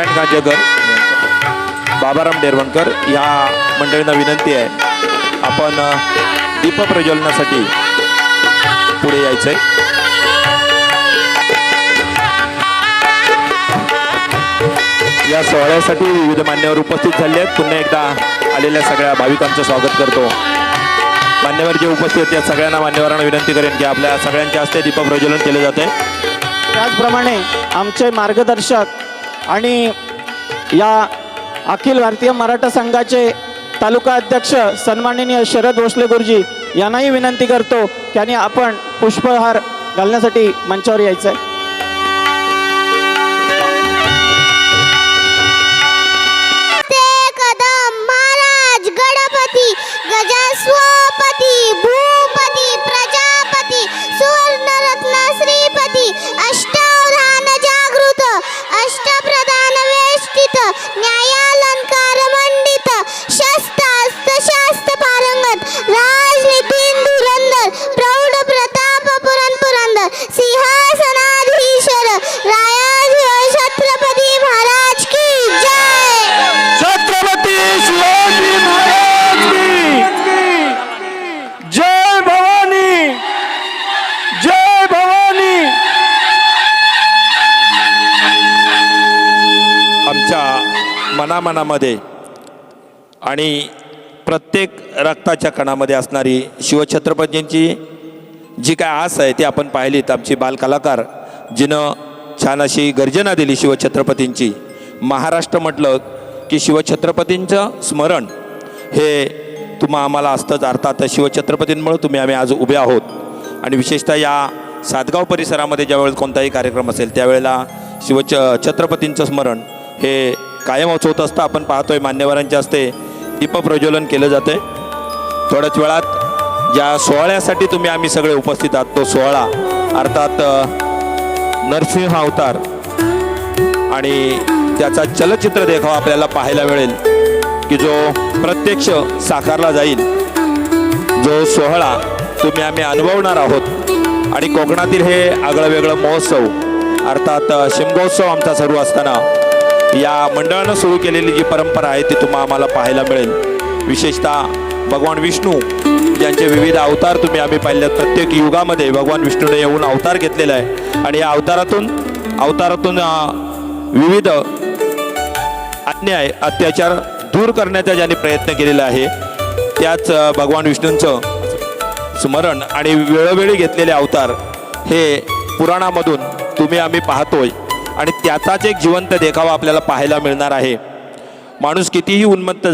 नारायण गांजेकर, बाबाराम डेरवणकर या मंडळींना विनंती आहे, आपण दीप प्रज्वलनासाठी पुढे यायचंय. या सोहळ्यासाठी विविध मान्यवर उपस्थित झाले आहेत. पुन्हा एकदा आलेल्या सगळ्या भाविकांचं स्वागत करतो. मान्यवर जे उपस्थित आहेत त्या सगळ्यांना मान्यवरांना विनंती करेन की आपल्या सगळ्यांच्या हस्ते दीप प्रज्वलन केले जाते. त्याचप्रमाणे आमचे मार्गदर्शक आणि या अखिल भारतीय मराठा संघाचे तालुका अध्यक्ष सन्माननीय शरद भोसले गुरुजी यांनाही विनंती करतो की आपण पुष्पहार घालण्यासाठी मंचावर यायचं आहे. गजस्वपती भूपती प्रजापती सुवर्णरत्न श्रीपती अष्टावधान जागृत अष्टप्रधान वेष्टित न्यायालंकार मंडित शस्त्रास्त्र शास्त्र पारंगत राजनीतीन धुरंधर प्रौढ प्रताप पुरंदर सिंहासनाधीश्वर रायाधिराज छत्रपती महाराज की जय. छत्रपती शिवाजी महाराज की जय. भवानी जय भवानी. आमच्या मनामनामध्ये आणि प्रत्येक रक्ताच्या कणामध्ये असणारी शिवछत्रपतींची जी काय आस आहे ती आपण पाहिलीत. आमची बालकलाकार जिनं छान अशी गर्जना दिली शिवछत्रपतींची. महाराष्ट्र म्हटलं की शिवछत्रपतींचं स्मरण हे आम्हाला असतंच. अर्थात शिवछत्रपतींमुळे आम्ही आज उभे आहोत. आणि विशेषतः या सातगाव परिसरामध्ये ज्यावेळेस कोणताही कार्यक्रम असेल त्यावेळेला छत्रपतींचं स्मरण हे कायमच होत असतं. आपण पाहतोय मान्यवरांच्या हस्ते दीप प्रज्वलन केलं जाते. थोड्याच वेळात ज्या सोहळ्यासाठी आम्ही सगळे उपस्थित आहात तो सोहळा अर्थात नरसिंह अवतार आणि त्याचा चलचित्र देखावा आपल्याला पाहायला मिळेल की जो प्रत्यक्ष साकारला जाईल. जो सोहळा आम्ही अनुभवणार आहोत. आणि कोकणातील हे आगळं वेगळं महोत्सव अर्थात शिमगोत्सव आमचा सुरू असताना या मंडळानं सुरू केलेली जी परंपरा आहे ती आम्हाला पाहायला मिळेल. विशेषतः भगवान विष्णू ज्यांचे विविध अवतार आम्ही पाहिले. प्रत्येक युगामध्ये भगवान विष्णूने येऊन अवतार घेतलेला आहे आणि या अवतारातून विविध अन्याय अत्याचार दूर करण्याचा ज्यांनी प्रयत्न केलेला आहे त्याच भगवान विष्णूंचं स्मरण आणि वेळोवेळी घेतलेले अवतार हे पुराणामधून आम्ही पाहतोय. आणि त्याचाच एक जिवंत देखावा आपल्याला पाहायला मिळणार आहे. माणूस कितीही उन्मत्त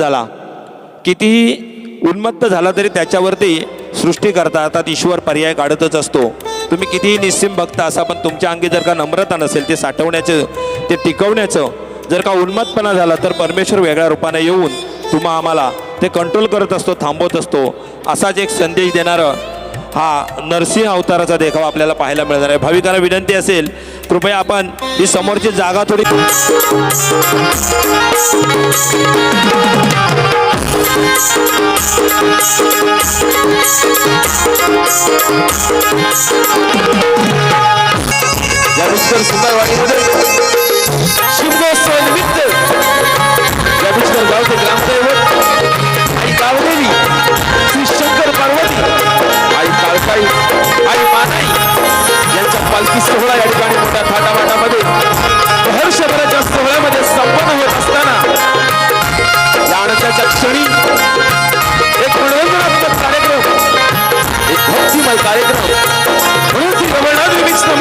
झाला तरी त्याच्यावरती सृष्टी करता अर्थात ईश्वर पर्याय काढतच असतो. तुम्ही कितीही निस्सीम भक्त असा पण तुमच्या अंगी जर का नम्रता नसेल ते साठवण्याचं ते टिकवण्याचं जर का उन्मत्तपणा झाला तर परमेश्वर वेगळ्या रूपाने येऊन आम्हाला ते कंट्रोल करत असतो, थांबवत असतो. असाच एक संदेश देणारं हा नरसिंह अवताराचा देखावा आपल्याला पाहायला मिळणार आहे. भाविकांना विनंती असेल कृपया आपण ही समोरची जागा थोडी शिमगोत्सव निमित्त या गावचे ग्रामदैवत आई गावदेवी श्री शंकर पार्वती आई काळकाई आई मानाई यांचा पालखी सोहळा या ठिकाणी मोठ्या थाटामाटामध्ये हर्षभराच्या सोहळ्यामध्ये संपन्न होत असताना या आनंदाच्या क्षणी एक मनोरंजनात्मक कार्यक्रम, एक भक्तिमय कार्यक्रम म्हणून श्री रमणनाथ रिमिक्स मंडळ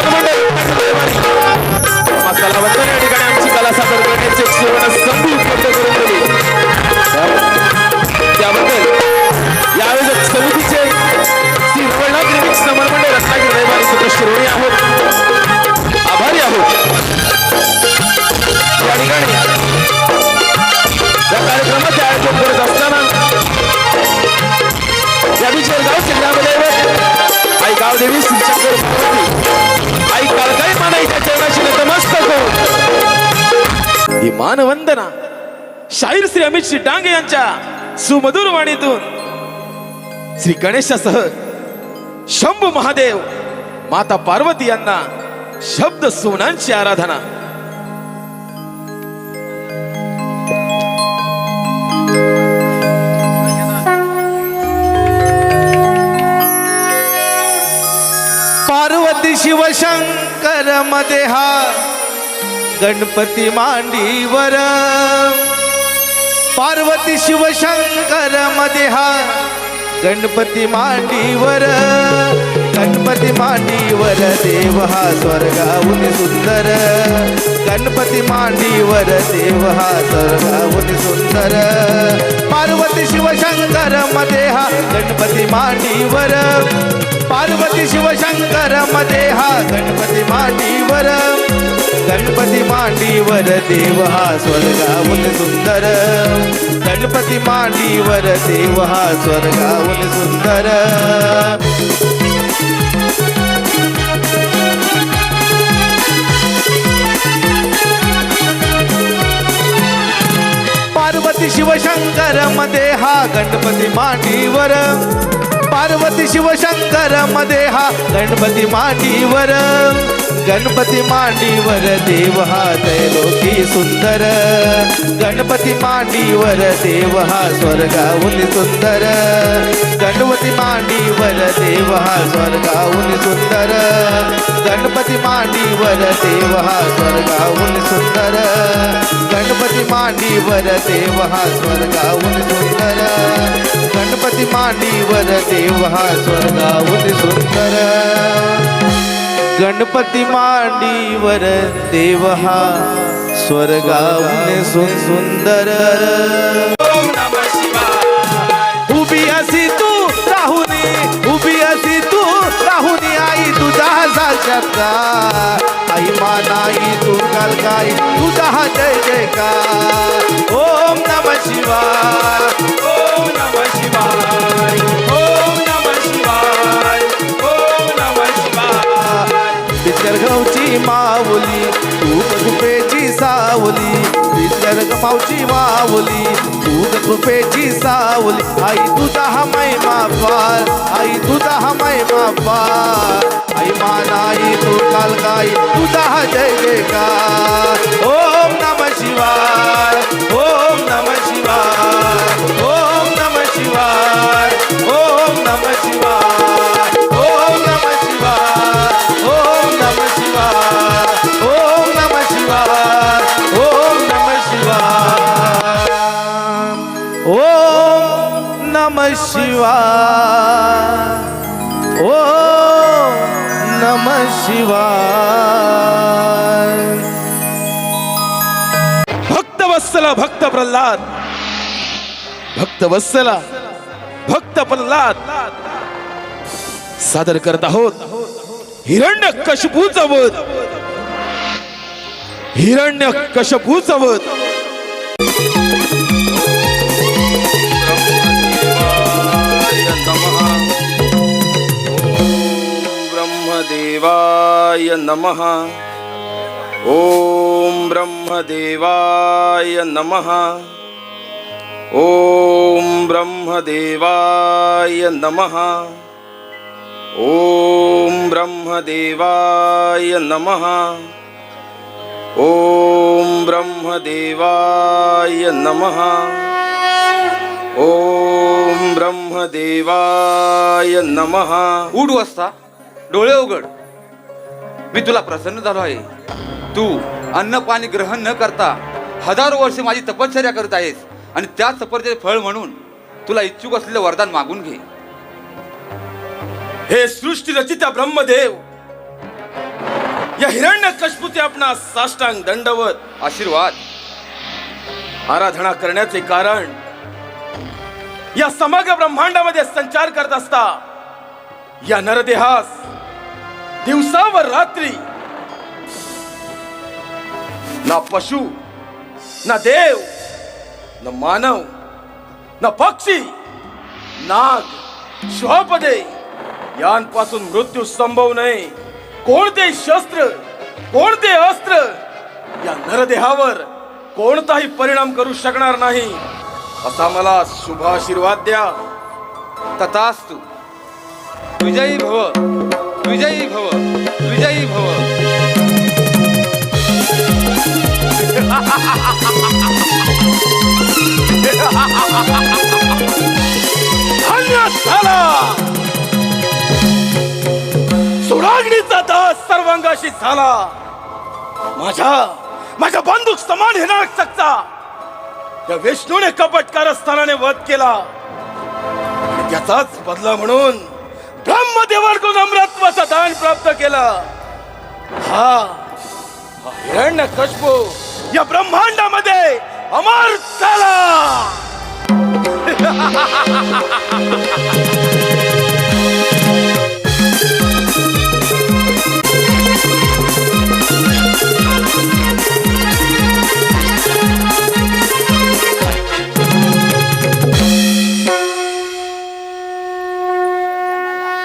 कलावंतांनी या ठिकाणी आमची कला सादर करण्याची एक सुवर्ण संधी उपलब्ध करून दिली. त्याबद्दल यावेळी समितीचे श्री रमणनाथ रिमिक्स मंडळ रत्नागिरी रविवारी सुप्रशिरोणी आहोत, आभारी आहोत. या ठिकाणी या कार्यक्रमाचे आयोजन करत असताना या विजय गावचे ग्रामदैवत आई गावदेवी श्री शंकर पार्वती आई काळकाई मानाईच्या चरणाशी नतमस्तक होऊन ही मानवंदना शाहीर श्री अमित श्री डांगे यांच्या सुमधुर वाणीतून श्री गणेशासह शंभू महादेव माता पार्वती यांना शब्द सोनांची आराधना. शिवशंकर मध्ये हा गणपती मांडीवर, पार्वती शिवशंकर मध्ये हा गणपती मांडीवर, गणपती मांडीवर देव हा स्वर्गाहून सुंदर, गणपती मांडीवर देव हा स्वर्गाहून सुंदर, पार्वती शिवशंकर मध्ये हा गणपती मांडीवर, पार्वती शिवशंकर मध्ये हा गणपती मांडीवर, गणपती मांडीवर देव हा स्वर्गाहून सुंदर, गणपती मांडीवर देव हा स्वर्गाहून सुंदर. पार्वती शिवशंकर मध्ये हा गणपती मांडीवर, पार्वती शिवशंकर मध्ये हा गणपती मांडीवर, गणपती मांडीवर देव हा त्रैलोकी सुंदर, गणपती मांडीवर देव हा स्वर्गाहून सुंदर, गणपती मांडीवर देव हा स्वर्गाहून सुंदर, गणपती मांडीवर देव हा स्वर्गाहून सुंदर, गणपती मांडीवर देव हा स्वर्गाहून सुंदर, गणपती मांडीवर देव हा स्वर्गाहून सुंदर, गणपती मांडीवर देव हा स्वर्गाहून सुंदर. उभी असी तू राहुनी, उभी असी तू राहुनी आई तुझा साक्षात्कार, आई मानाई तू कालकाई तुझा जय जयकार. ओम नमः शिवाय, ओम नमः शिवाय, ओम नमः शिवाय, ओम नमः शिवाय. विसर्गवची माऊली तू कृपेची सावली, विसर्गमावची माऊली तू कृपेची सावली, आई तुझा हा महिमा पार, आई तुझा हा महिमा पार, आई मानाई तू कालकाई तुझा हा जय जयकार. ओम नमः शिवाय, ओम नमः शिवाय, ओम नमः शिवाय, ओम नमः शिवाय, ओम नमः शिवाय, ओम नमः शिवाय, ओम नमः शिवाय, ओम नमः शिवाय, ओम नमः शिवाय, ओम नमः शिवाय. भक्त वत्सला भक्त प्रल्हाद, भक्त वत्सला भक्त प्रल्हाद सादर करत आहोत हिरण्यकशिपूचा वध, हिरण्यकशिपूचा वध. ब्रह्मदेवाय नमः, ओम ब्रह्मदेवाय नमः, ओम ब्रह्मदेवाय नमः, ओम ब्रह्मदेवाय नमः, ओम ब्रह्मदेवाय नमः, ओम ब्रह्मदेवाय नमः. उठ वाजता, डोळे उघड. मी तुला प्रसन्न झालो आहे. तू अन्न पाणी ग्रहण न करता हजारो वर्षे माझी तपश्चर्या करत आहेस आणि त्या तपश्चर्याचे फळ म्हणून तुला इच्छुक असलेले वरदान मागून घे. हे सृष्टी रचिता ब्रह्मदेव, या हिरण्यकशिपूचे आपणा साष्टांग दंडवत आशीर्वाद. आराधना करण्याचे कारण या समग्र ब्रह्मांडामध्ये संचार करत असता या नरदेहास दिवसावर रात्री ना पशु ना देव न मानव न पक्षी नाग श्वापदे यांपासून मृत्यू संभव नाही. कोणते शस्त्र कोणते अस्त्र या नरदेहावर कोणताही परिणाम करू शकणार नाही असा मला शुभ आशीर्वाद द्या. तथास्तु. विजयी भव, विजयी भव, विजयी भव. धन्य झाला सुराग्नीचा दास प्रकाशित झाला. माझ्या बंदूक समान हिरण्यकशपूचा त्या विष्णूने कपट कारस्थानाने वध केला. आणि त्याचाच बदला म्हणून ब्रह्मदेवाकडून अमरत्वाचं दान प्राप्त केलं. हा हिरण्यकशिपू या ब्रह्मांडामध्ये अमर झाला.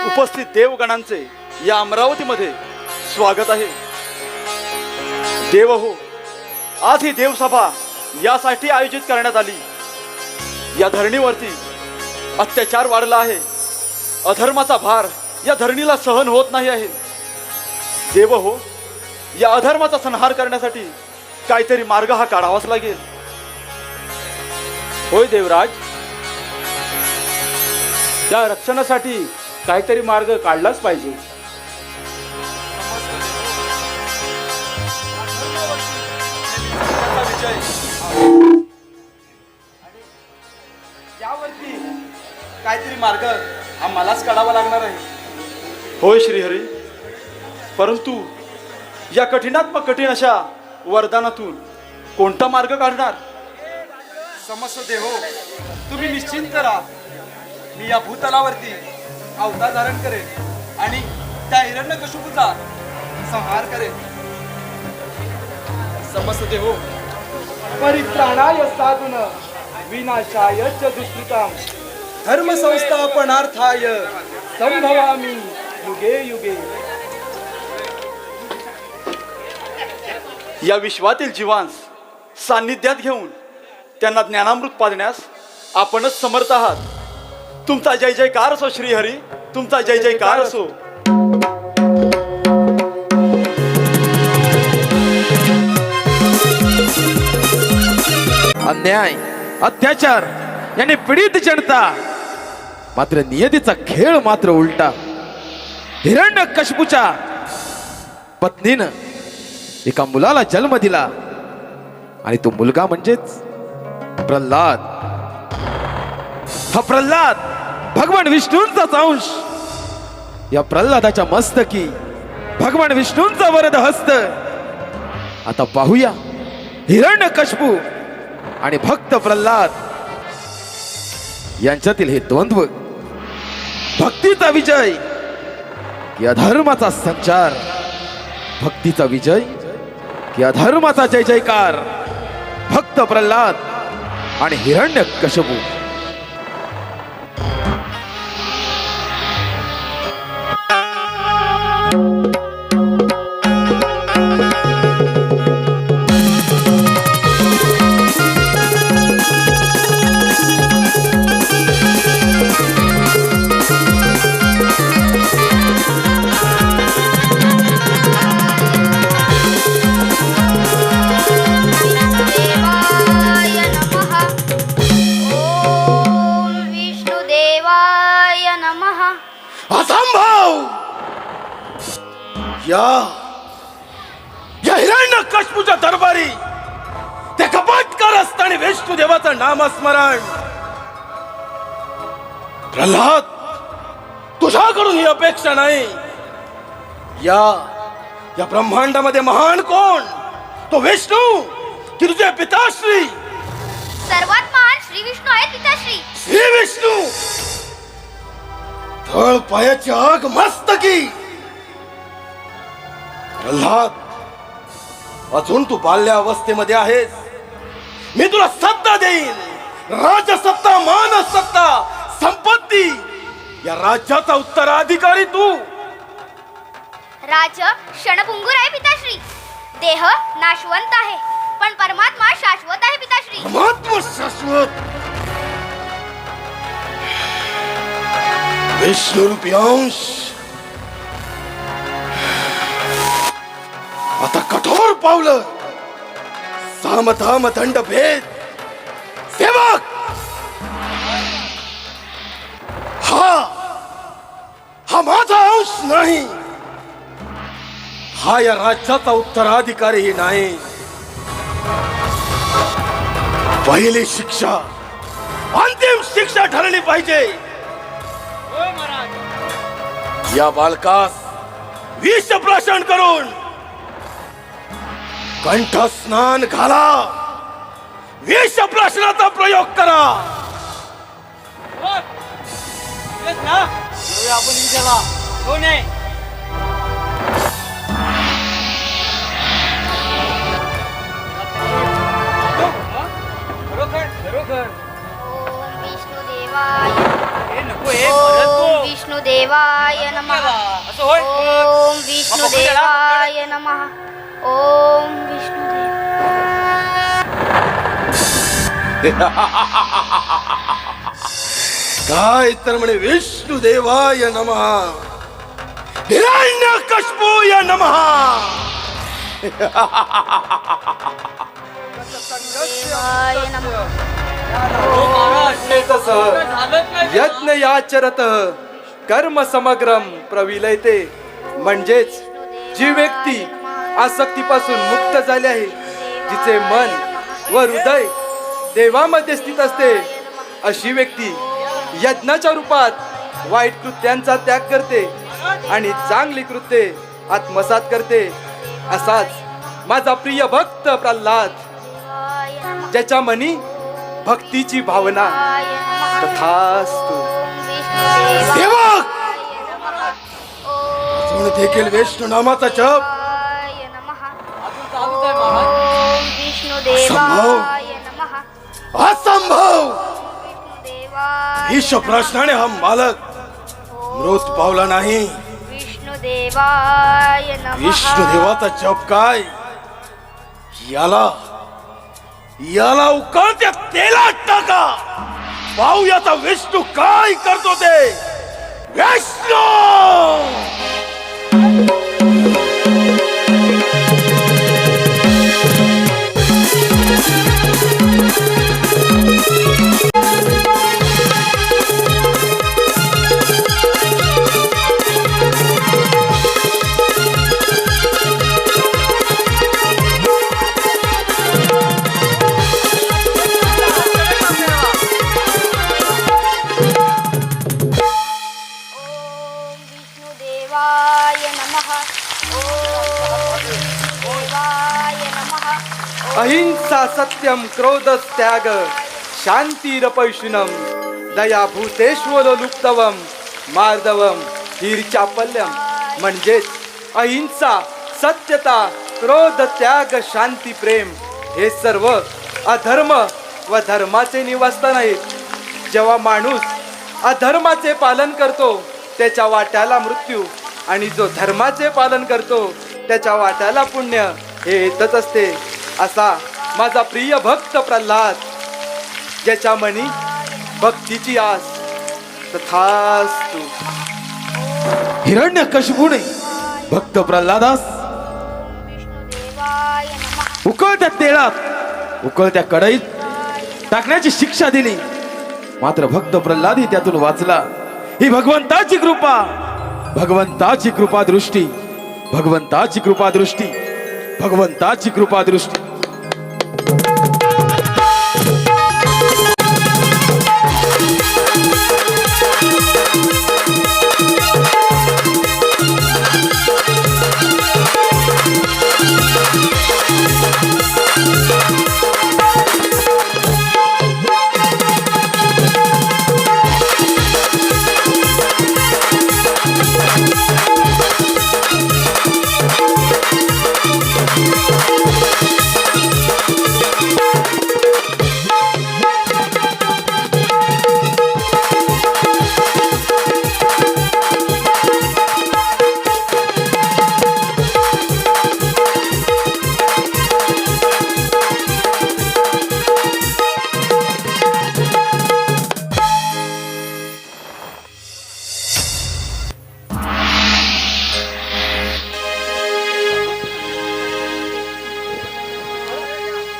उपस्थित देवगणांचे या अमरावतीमध्ये स्वागत आहे. देव हो, आज ही देवसभा यासाठी आयोजित करण्यात आली. या धरणीवरती अत्याचार वाढला आहे. अधर्माचा भार या धरणीला सहन होत नाही आहे. देव हो, या अधर्माचा संहार करण्यासाठी काहीतरी मार्ग हा काढावाच लागेल. होय देवराज, त्या रक्षणासाठी काहीतरी मार्ग काढलाच पाहिजे. यावरती काहीतरी मार्ग आम्हालाच काढावा लागणार आहे. होय श्रीहरी, परंतु या कठीणात्मक कठीण अशा वरदानातून कोणता मार्ग काढणार? समस्त देहो, तुम्ही निश्चिंत राहा. मी या भूतलावरती अवतार धारण करेन आणि त्या हिरण्यकशिपूचा संहार करेन. समस्त देहो, परित्राणाय साधून विनाशाय च दुष्कृतां धर्म संस्थापनार्थाय संभवामि युगे युगे. या विश्वातील जीवांस सान्निध्यात घेऊन त्यांना ज्ञानामृत पाजण्यास आपणच समर्थ आहात. तुमचा जय जयकार असो श्रीहरी, तुमचा जय जयकार असो. अन्याय, अत्याचार याने पीडित जनता, मात्र नियतीचा खेळ मात्र उलटा. हिरण्यकशिपूच्या पत्नीनं एका मुलाला जन्म दिला आणि तो मुलगा म्हणजेच प्रल्हाद. हा प्रल्हाद भगवान विष्णूंचाच अंश. या प्रल्हादाच्या मस्तकी भगवान विष्णूंचा वरद हस्त. आता पाहूया हिरण्यकशिपू आणि भक्त प्रल्हाद यांच्यातील हे द्वंद्व. भक्तीचा विजय की अधर्माचा संचार, भक्तीचा विजय की अधर्माचा जय जयकार. भक्त प्रल्हाद आणि हिरण्यकशिपू. देवाय नमः. ओम विष्णुदेवाय नमः. असंभव. या हिरण्यकशिपूच्या दरबारी ते कपटकार असताना विष्णू देवाचं नामस्मरण. प्रल्हाद, तुझ्याकडून ही अपेक्षा नाही. या ब्रह्मांडामध्ये महान कोण? तो विष्णू की तुझे पिताश्री? सर्वात महान श्री विष्णू आहेत पिताश्री. श्री विष्णू तळ पायाची आग मस्तकी. प्रल्हाद, अजून तू बाल्यावस्थेमध्ये आहेस. मी तुला सत्ता देईन, राजसत्ता, मानसत्ता, संपत्ती. या राज्याचा उत्तराधिकारी तू. राज क्षणभंगूर आहे पिताश्री. देह नाशवंत आहे, पण परमात्मा शाश्वत आहे पिताश्री. परमात्मा शाश्वत. विष्णुरूपी अंश आता कठोर पावलं. सामधाम दंड भेद. सेवक, हा माझा अंश नाही. हा या राज्याचा उत्तराधिकारीही नाही. पहिली शिक्षा, अंतिम शिक्षा ठरली पाहिजे. या बालकास विष प्राशन करून कंठस्नान घाला, विष प्राशनाचा प्रयोग करा. ओम विष्णुदेवाय नमः. ओम विष्णुदेवाय नमः. ओम काय तर म्हणे विष्णुदेवाय नमः, हिरण्यकश्यपूय नमः. विष्णुदेवाय नमः. यज्ञ याचरत कर्म समग्रम प्रविलयते. म्हणजेच जी व्यक्ती आसक्तीपासून मुक्त झाली आहे, जिचे मन व हृदय देवामध्ये स्थित असते, अशी व्यक्ती यज्ञाच्या रूपात वाईट कृत्यांचा त्याग करते आणि चांगली कृत्ये आत्मसात करते. असाच माझा प्रिय भक्त प्रल्हाद, ज्याच्या मनी भक्तीची भावना तथास्तु. सेवक अजून देखील विष्णू नामाचा जप विष्णुदेवाय नमः. असंभव. विष्णुदेवाय विष प्रश्नाने हा मालक मृत पावला नाही. विष्णुदेवाय नमः. विष्णुदेवाचा जप काय, याला उकळत्या तेलात टाका, पाहूयाचा विष्णू काय करतो ते. विष्णू अहिंसा सत्यम क्रोध त्याग शांतिरपैशुनम दया भूतेश्वर लुप्तवम मार्दवम हीरचापल्यम. म्हणजेच अहिंसा, सत्यता, क्रोध, त्याग, शांती, प्रेम हे सर्व अधर्म व धर्माचे निवासस्थान आहेत. जेव्हा माणूस अधर्माचे पालन करतो त्याच्या वाट्याला मृत्यू, आणि जो धर्माचे पालन करतो त्याच्या वाट्याला पुण्य हे येतच असते. असा माझा प्रिय भक्त प्रल्हाद, ज्याच्या मनी भक्तीची आस तथास्तु. हिरण्यकश्यपूने भक्त प्रल्हादास विष्णुदेवाय नमः. उकळत्या तेलात, उकळत्या कढईत टाकण्याची शिक्षा दिली. मात्र भक्त प्रल्हादी त्यातून वाचला. ही भगवंताची कृपा, भगवंताची कृपा दृष्टी, भगवंताची कृपा दृष्टी, भगवंताची कृपा दृष्टी.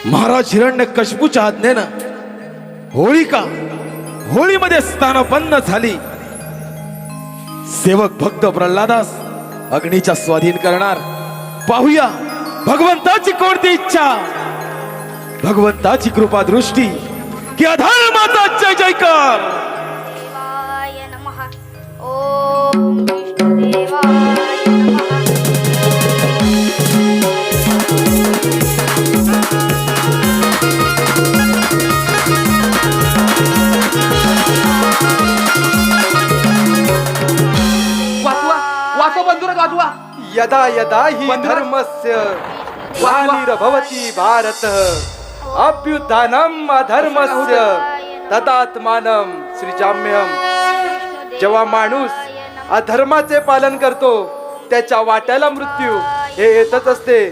महाराज हिरण्यकश्यपूच्या आज्ञेनं होळिका होळीमध्ये स्थानपन्न झाली. सेवक भक्त प्रल्हादास अग्नीच्या स्वाधीन करणार पाहूया भगवंताची कोणती इच्छा, भगवंताची कृपा दृष्टी की अधर्माचा जय जयकार. देवाय नमः. ओम विष्णुदेवाय नमः. वाचवा वाचवा बंधुराज वाचवा. यदा यदा हि बंधुराज. धर्मस्य ग्लानिर्भवति भारत अभ्युत्थानम् अधर्मस्य तदात्मानं सृजाम्यहम्. जेव्हा माणूस अधर्माचे पालन करतो त्याच्या वाट्याला मृत्यू हे येतच असते.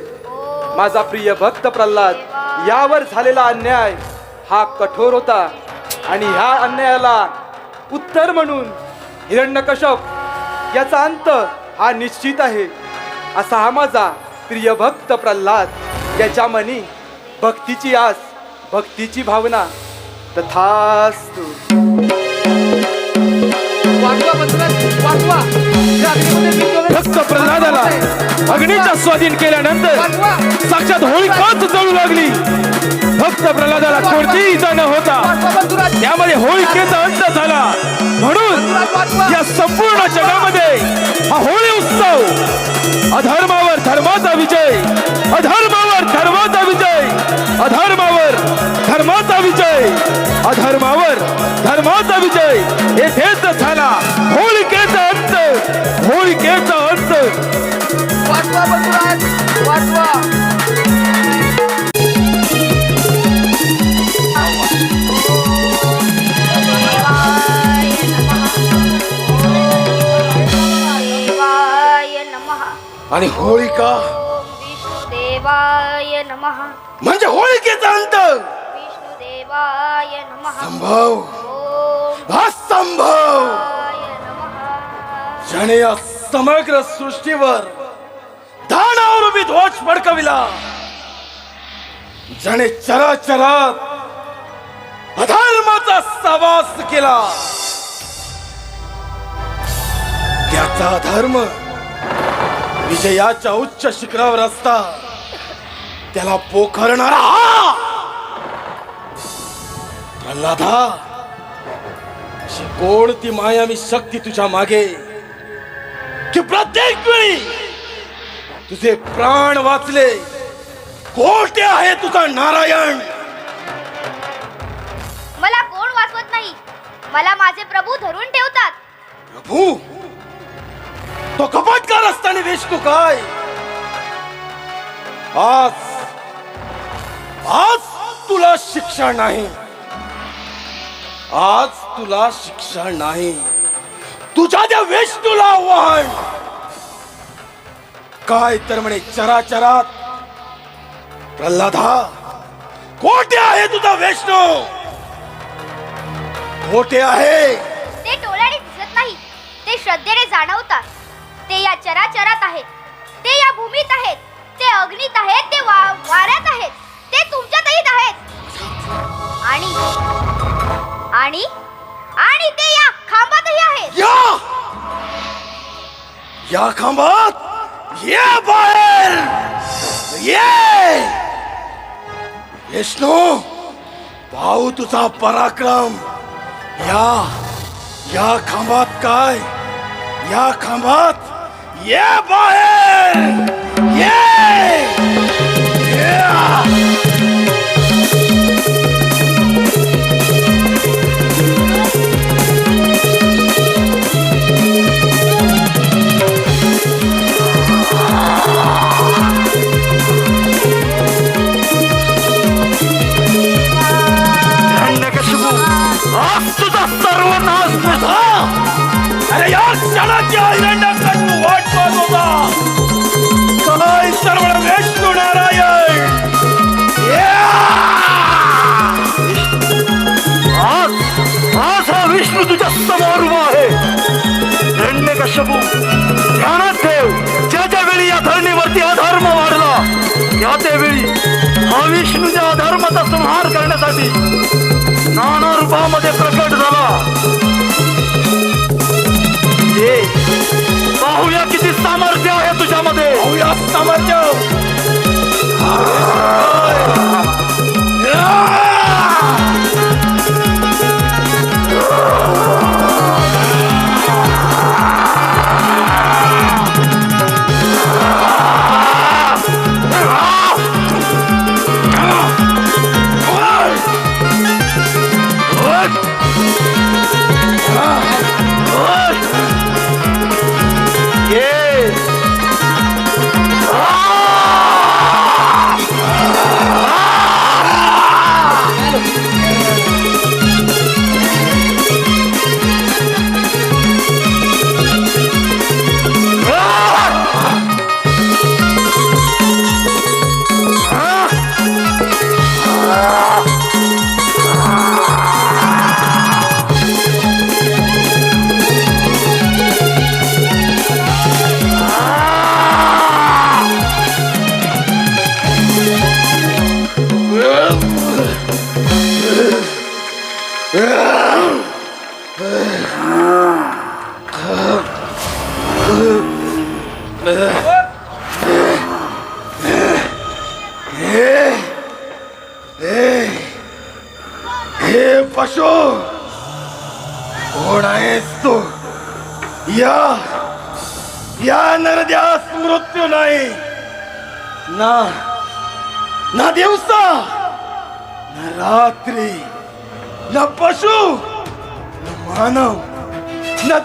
माझा प्रिय भक्त प्रल्हाद यावर झालेला अन्याय हा कठोर होता आणि ह्या अन्यायाला उत्तर म्हणून हिरण्यकश्यप याचा अंत हा निश्चित आहे असा हा माझा प्रिय भक्त प्रल्हाद याच्या मनी भक्तीची आस भक्तीची भावना तथास्तु. वाचवा बंधुराज वाचवा. या अग्नीमध्ये मी केवळ- भक्त प्रल्हादाला अग्नीच्या स्वाधीन केल्यानंतर वाचवा. साक्षात होळीकाच जळू लागली. भक्त प्रल्हादाला कोणतीही इजा न होता वाचवा बंधुराज. त्यामध्ये होळीकेचा अंत झाला. म्हणून या संपूर्ण जगामध्ये हा होळी उत्सव अधर्मावर धर्माचा विजय, अधर्मावर धर्माचा विजय, अधर्मावर धर्माचा विजय, अधर्मावर धर्माचा विजय येथेच झाला. होळीकेचा अंत, होळीकेचा अंत. वाचवा बंधुराज वाचवा. देवाय नमः. आणि होळिका विष्णुदेवाय नमः. म्हणजे होळिकेचा अंत. विष्णुदेवाय नमः. संभव ओम असंभव देवाय नमः. ज्याने या समग्र सृष्टीवर दानावर उभी ध्वज फडकविला, ज्याने चराचरात अधर्माचा सहवास केला, त्याचा धर्म विजयाच्या उच्च शिखरावर असता त्याला पोखरणारा हा प्रल्हादा. अशी कोणती मायावी शक्ती तुझ्या मागे की प्रत्येक वेळी तुझे प्राण वाचले. कोठे आहे तुझा नारायण? मला कोण वाचवत नाही. मला माझे प्रभू धरून ठेवतात. प्रभू, तो कपटकार असताना विष्णू काय? आज आज तुला शिक्षा नाही, आज तुला शिक्षा नाही. तुझ्या त्या विष्णूला आव्हान काय तर म्हणे चराचरात. प्रल्हादा, कोठे आहे तुझा विष्णू? कोठे आहे? ते डोळ्याने दिसत नाही, ते श्रद्धेने जाणवतात. ते या चराचरात आहेत, ते या भूमीत आहेत, ते अग्नीत आहेत, ते वाऱ्यात आहेत, ते तुमच्यातही आहेत. आणि आणि आणि ते या खांबातही आहेत. या खांबात ये बाहेर ये. विष्णू, पाहू तुझा पराक्रम. या खांबात काय? या खांबात ये बाहेर ये. आज तुझा सर्वनाश झाला. अरे या क्षणाची हिरण्यकश्यप वाट पाहत होता. काय सर्व विष्णू नारायण. आज हा विष्णू तुझ्या समोर उभा आहे. हिरण्यकश्यपू, ध्यानात ठेव, ज्या वेळी या धरणीवरती अधर्म वाढला त्या त्यावेळी हा विष्णू ज्या अधर्माचा संहार करण्यासाठी नाना रूपामध्ये प्रकट झाला. पाहूया किती सामर्थ्य आहे तुझ्यामध्ये. पाहूया सामर्थ्य. हे पशु कोण आहेस तू? या नरद्यास मृत्यू नाही ना दिवसा ना रात्री, ना पशु ना मानव, ना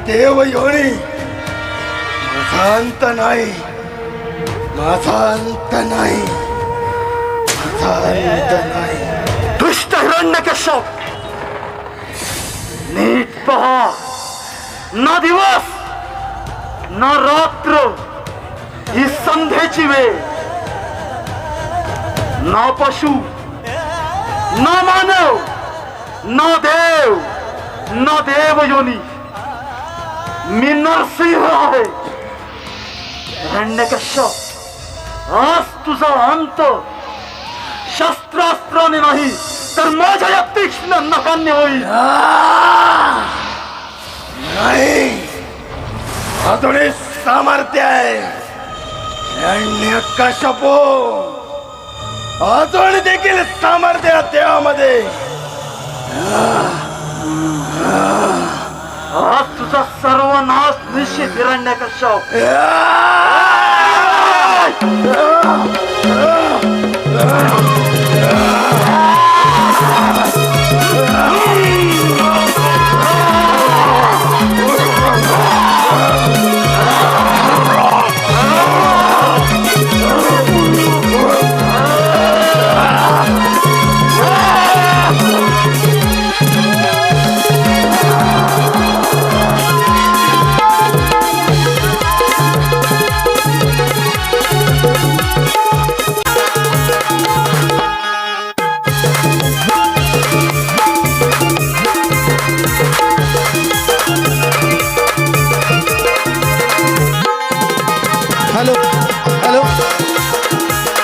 देव योनी. माझा अंत नाही, माझा अंत नाही, माझा अंत नाही. दुष्ट हिरण्यकश्यप, नीट पहा. ना दिवस ना रात्र ही संध्येची वेळ. ना पशु ना मानव, ना देव योनी. मी नरसिंह आहे. हिरण्यकश्यप, आज तुझा अंत शस्त्रास्त्राने नाही तर माझ्या या तीक्ष्ण नखाने होईल. नाही, अजूनही सामर्थ्य आहे. हिरण्यकश्यपो, अजून देखील सामर्थ्य आहे देवामध्ये. आज तुझा सर्वनाश निश्चित हिरण्यकश्यप.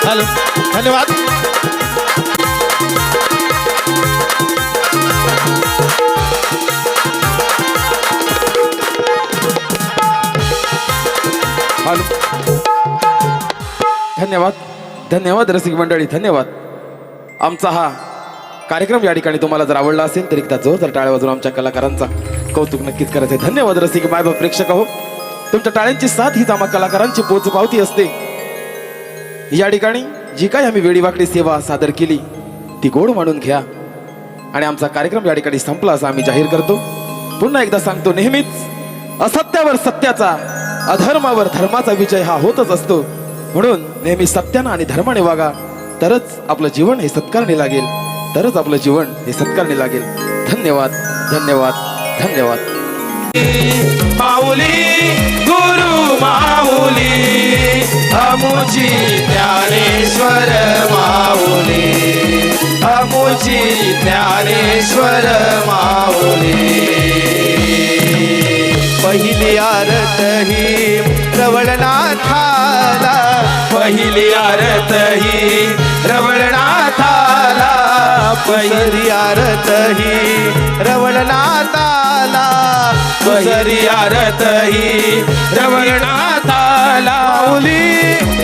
हॅलो, धन्यवाद. हॅलो, धन्यवाद रसिक मंडळी, धन्यवाद. आमचा हा कार्यक्रम या ठिकाणी तुम्हाला जर आवडला असेल तर एकदा जोरदार टाळ्या वाजवून आमच्या कलाकारांचा कौतुक नक्कीच करायचं आहे. धन्यवाद रसिक मायबाप प्रेक्षक हो. तुमच्या टाळ्यांची साथ हीच आम्हा कलाकारांची पोचपावती असते. या ठिकाणी जी काही आम्ही वेळीवाकडी सेवा सादर केली ती गोड मानून घ्या आणि आमचा कार्यक्रम या ठिकाणी संपला असं आम्ही जाहीर करतो. पुन्हा एकदा सांगतो, नेहमीच असत्यावर सत्याचा, अधर्मावर धर्माचा विजय हा होतच असतो. म्हणून नेहमी सत्यानं आणि धर्माने वागा, तरच आपलं जीवन हे सत्कारणे लागेल, तरच आपलं जीवन हे सत्कारणे लागेल. धन्यवाद, धन्यवाद, धन्यवाद. माऊली गुरु माऊली, अमुची ज्ञानेश्वर माऊली, अमुची ज्ञानेश्वर माऊली. पहिली आरत ही रवळनाथाला, पहिली आरत ही रवळनाथाला, पहिली आरत ही रवळनाथाला, जरी आरत ही रवळनाथाला माऊली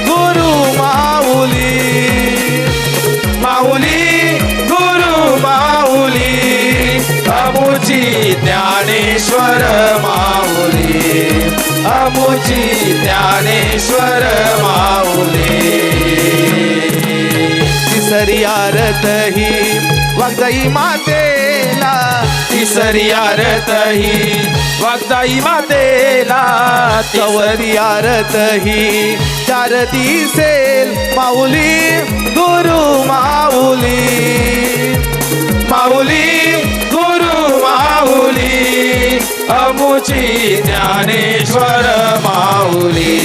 गुरु माऊली माऊली गुरु माऊली अमुची ज्ञानेश्वर माऊली अमुची ज्ञानेश्वर माऊली तिसरी आरत ही वागदाई मातेला तिसरी आरत ही वागदाई मातेला चौथी आरत ही चार दिसेल माऊली गुरु माऊली माऊली गुरु माऊली अमुची ज्ञानेश्वर माऊली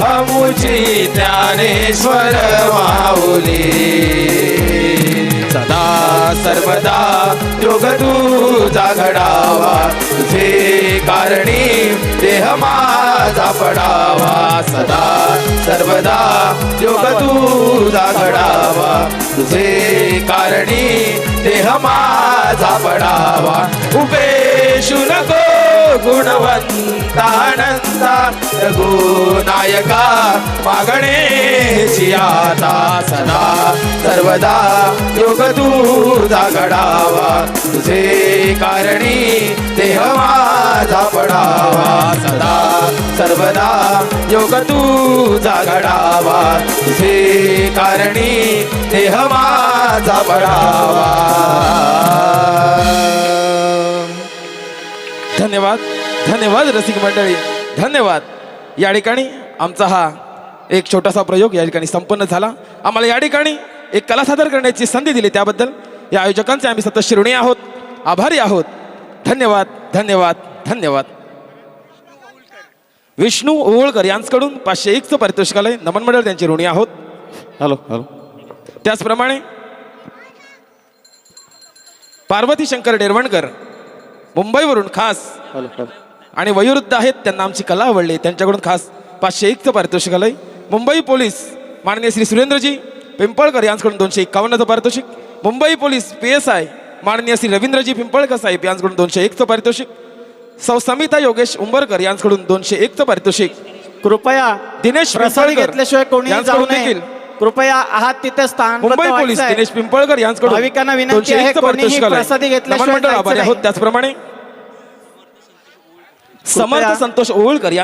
अमुची ज्ञानेश्वर माऊली सदा सर्वदा योग तुझा घडावा तुझे कारणी देह माझा पडावा सदा सर्वदा योग तुझा घडावा तुझे कारणी देह माझा पडावा उपेशु नको गुणवंतानंदा रघुनायका मागणेची आता सदा सर्वदा योग तुझा घडावा तुझे कारणी देह माझा पडावा सदा सर्वदा योग तुझा घडावा तुझे कारणी देह माझा पडावा. धन्यवाद धन्यवाद रसिक मंडळी धन्यवाद. या ठिकाणी आमचा हा एक छोटासा प्रयोग या ठिकाणी संपन्न झाला. आम्हाला या ठिकाणी एक कला सादर करण्याची संधी दिली त्याबद्दल या आयोजकांचे आम्ही सतत ऋणी आहोत, आभारी आहोत. धन्यवाद धन्यवाद धन्यवाद. विष्णू ओवळकर यांच्याकडून 501चं पारितोषिकालय नमन मंडळ त्यांचे ऋणी आहोत. Hello hello. त्याचप्रमाणे पार्वती शंकर डेरवणकर मुंबईवरून खास आणि वयोवृद्ध आहेत, त्यांना आमची कला आवडली, त्यांच्याकडून खास 501चं पारितोषिकालय. मुंबई पोलीस माननीय श्री सुरेंद्रजी पिंपळकर यांच्याकडून 251चं पारितोषिक. मुंबई पोलीस PSI माननीय श्री रवींद्रजी पिंपळकर साहेब यांच्याकडून 201चं पारितोषिक. सौ समिता योगेश उंबरकर यांच्याकडून 201चं पारितोषिक. कृपया दिनेश प्रसाद पिंपळकर घेतल्याशिवाय कोणी जाऊ यांच्याकडून नये. देखील कृपया आहात तिथे स्थान मुंबई पोलीस दिनेश पिंपळकर यांच्याकडून भाविकांना विनंती आहे, 201चं कोणीही पारितोषिकालय. प्रसादी घेतल्याशिवाय नमन मंडळ जायचं आभारी नाही. आहोत. त्याचप्रमाणे समर्थ संतोष ओवळकर यांचं